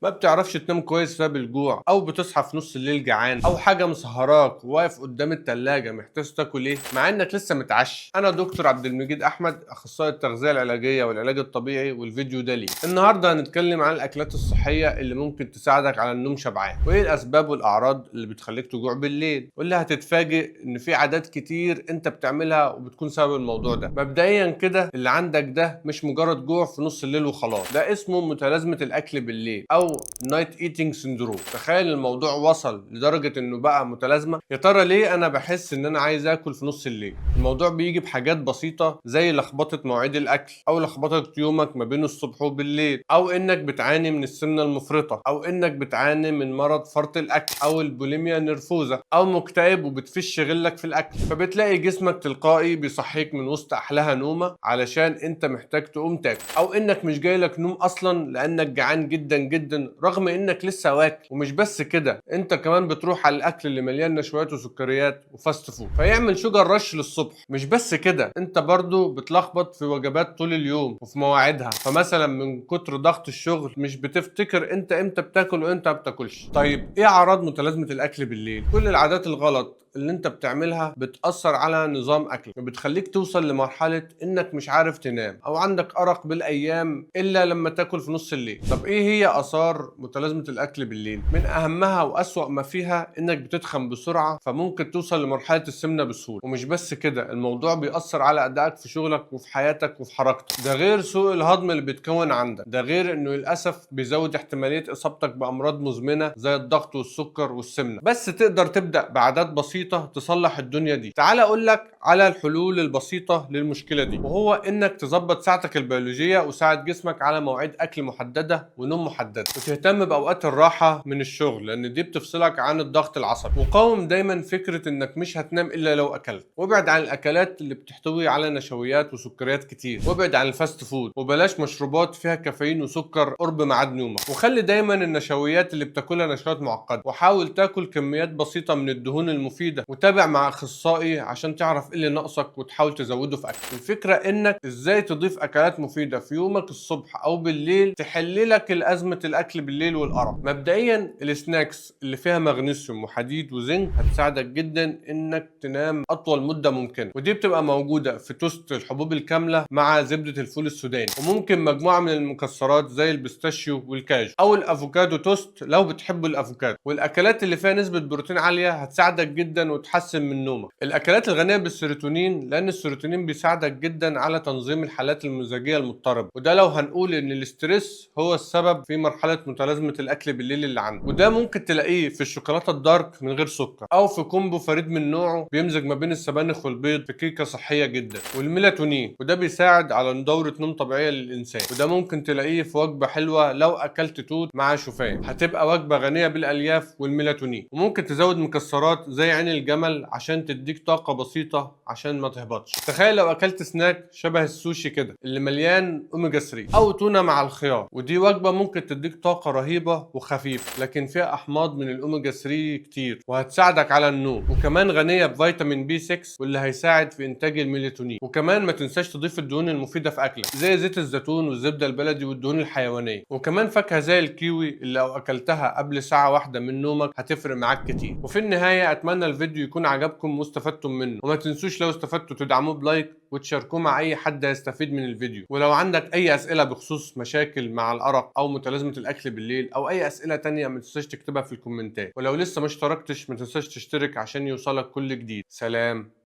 ما بتعرفش تنام كويس بسبب الجوع، او بتصحى في نص الليل جعان، او حاجه مسهراك وواقف قدام التلاجة محتاج تاكل ايه مع انك لسه متعشي. انا دكتور عبد المجيد احمد، اخصائي التغذيه العلاجيه والعلاج الطبيعي، والفيديو ده ليه. النهارده هنتكلم عن الاكلات الصحيه اللي ممكن تساعدك على النوم شبعان، وايه الاسباب والاعراض اللي بتخليك تجوع بالليل، واللي هتتفاجئ ان في عادات كتير انت بتعملها وبتكون سبب الموضوع ده. مبدئيا كده، اللي عندك ده مش مجرد جوع في نص الليل وخلاص، ده اسمه متلازمه الاكل بالليل او نايت ايتنج سندروم. تخيل الموضوع وصل لدرجه انه بقى متلازمه. يا ترى ليه انا بحس ان انا عايز اكل في نص الليل؟ الموضوع بيجي بحاجات بسيطه زي لخبطه مواعيد الاكل، او لخبطه يومك ما بين الصبح وبالليل، او انك بتعاني من السمنه المفرطه، او انك بتعاني من مرض فرط الاكل او البوليميا نرفوزه، او مكتئب وبتفش غلك في الاكل، فبتلاقي جسمك تلقائي بيصحيك من وسط احلاها نومه علشان انت محتاج تقوم تاكل، او انك مش جايلك نوم اصلا لانك جعان جدا جدا رغم انك لسه واكل. ومش بس كده، انت كمان بتروح على الاكل اللي مليان نشويات وسكريات وفاست فود فيعمل شوجر رش للصبح. مش بس كده، انت برضو بتلخبط في وجبات طول اليوم وفي مواعيدها، فمثلا من كتر ضغط الشغل مش بتفتكر انت امتى بتاكل وامتى ما بتاكلش. طيب ايه اعراض متلازمه الاكل بالليل؟ كل العادات الغلط اللي انت بتعملها بتأثر على نظام اكلك وبتخليك توصل لمرحلة انك مش عارف تنام، او عندك ارق بالايام الا لما تاكل في نص الليل. طب ايه هي اثار متلازمة الاكل بالليل؟ من اهمها واسوأ ما فيها انك بتتخن بسرعة، فممكن توصل لمرحلة السمنة بسهولة. ومش بس كده، الموضوع بيأثر على ادائك في شغلك وفي حياتك وفي حركتك. ده غير سوء الهضم اللي بيتكون عندك، ده غير انه للاسف بيزود احتمالية اصابتك بامراض مزمنة زي الضغط والسكر والسمنة. بس تقدر تبدأ بعادات بسيطة تصلح الدنيا دي. تعال اقول لك على الحلول البسيطة للمشكلة دي، وهو انك تظبط ساعتك البيولوجية وساعد جسمك على مواعيد اكل محددة ونوم محددة، وتهتم باوقات الراحة من الشغل لان دي بتفصلك عن الضغط العصبي. وقاوم دايما فكرة انك مش هتنام الا لو اكلت، وابعد عن الاكلات اللي بتحتوي على نشويات وسكريات كتير، وابعد عن الفاست فود، وبلاش مشروبات فيها كافيين وسكر قرب ميعاد نومك. وخلي دايما النشويات اللي بتاكلها نشويات معقدة، وحاول تاكل كميات بسيطة من الدهون المفيدة، وتابع مع اخصائي عشان تعرف ايه اللي ناقصك وتحاول تزوده في اكل. الفكره انك ازاي تضيف اكلات مفيده في يومك الصبح او بالليل تحل لك ازمه الاكل بالليل والارق. مبدئيا السناكس اللي فيها مغنيسيوم وحديد وزنك هتساعدك جدا انك تنام اطول مده ممكنه، ودي بتبقى موجوده في توست الحبوب الكامله مع زبده الفول السوداني، وممكن مجموعه من المكسرات زي البيستاشيو والكاجو، او الافوكادو توست لو بتحبوا الافوكادو. والاكلات اللي فيها نسبه بروتين عاليه هتساعدك جدا وتحسن من نومك. الاكلات الغنيه بالسيروتونين، لان السيروتونين بيساعدك جدا على تنظيم الحالات المزاجيه المضطربه، وده لو هنقول ان الاسترس هو السبب في مرحله متلازمه الاكل بالليل اللي عندك. وده ممكن تلاقيه في الشوكولاته الدارك من غير سكر، او في كومبو فريد من نوعه بيمزج ما بين السبانخ والبيض في كيكه صحيه جدا. والميلاتونين، وده بيساعد على دوره نوم طبيعيه للانسان، وده ممكن تلاقيه في وجبه حلوه لو اكلت توت مع شوفان، هتبقى وجبه غنيه بالالياف والميلاتونين. وممكن تزود مكسرات زي عين الجمل عشان تديك طاقة بسيطة عشان ما تهبطش. تخيل لو اكلت سناك شبه السوشي كده اللي مليان اوميجا 3، او تونة مع الخيار، ودي وجبة ممكن تديك طاقة رهيبة وخفيفة لكن فيها احماض من الاوميجا 3 كتير، وهتساعدك على النوم. وكمان غنية بفيتامين بي 6 واللي هيساعد في انتاج الميلاتونين. وكمان ما تنساش تضيف الدهون المفيدة في اكلك زي زيت الزيتون والزبدة البلدي والدهون الحيوانية. وكمان فاكهة زي الكيوي اللي لو اكلتها قبل ساعة واحدة من نومك هتفرق معاك كتير. وفي النهاية اتمنى الفيديو يكون عجبكم واستفدتم منه، وما تنسوش لو استفدتوا تدعموه بلايك وتشاركوه مع اي حد هيستفيد من الفيديو. ولو عندك اي اسئلة بخصوص مشاكل مع الارق او متلازمة الاكل بالليل او اي اسئلة تانية ما تنساش تكتبها في الكومنتات. ولو لسه ما اشتركتش ما تنساش تشترك عشان يوصلك كل جديد. سلام.